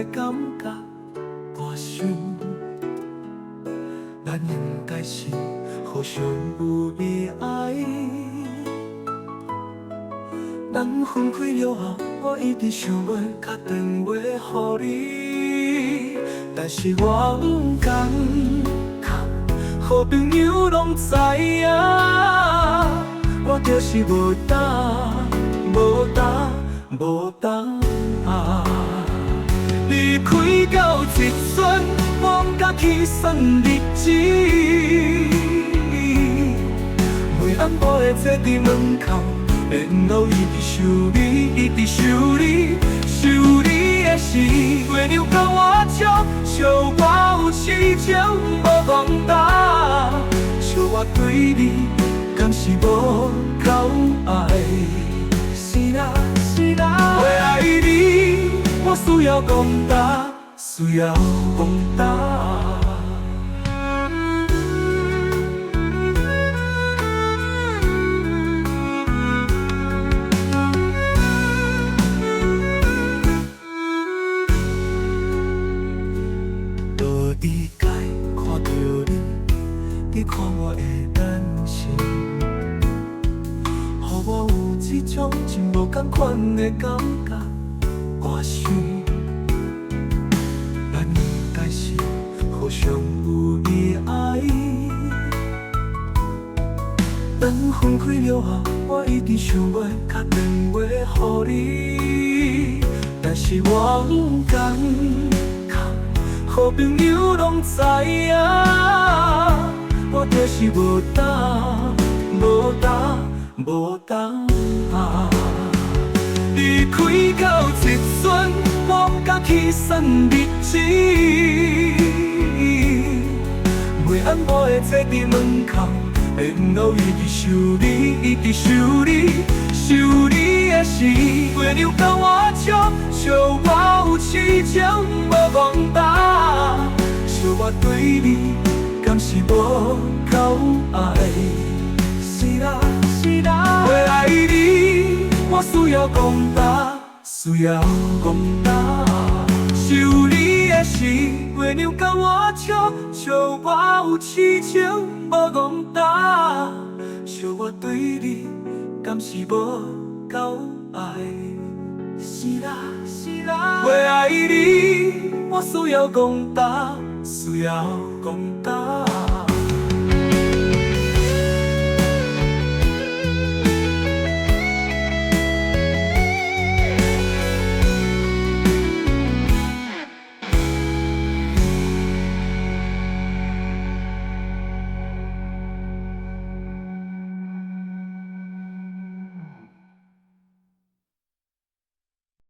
的感觉。我想，咱应该是互相有意爱。咱分开了后，我一直想要打电话给你，但是我不敢，好朋友拢知影，我就是无胆，无胆，无胆啊！离开到一阵，我不敢去算日子。每暗晡的坐伫门口，然后一直想你，一直想你，想你的是月亮甲我笑，笑我有痴情无讲答，笑我对你敢是无够爱。是啦是啦，为爱你，我需要讲答，需要讲答。意外看到你，你看我的眼神，予我有一种真无同款的感觉。我想，咱应该是互相有意爱。咱分开了后，我一直想要打电话给你，但是我不敢。好朋友拢知影，我就是无胆，无胆，无胆啊！离开到一阵，我不敢去算日子。每暗晡的坐伫门口，然后一直想你，一直想你，想你的是月亮甲我笑，笑我有痴情无讲答，笑我对你敢是无够爱。是啦是啦，为爱你，我需要讲答，需要讲答。想你的是月亮甲我笑，笑我有痴情无讲答，笑我对你敢是无够爱。是啦是啦，为爱你，我需要讲答，需要讲答。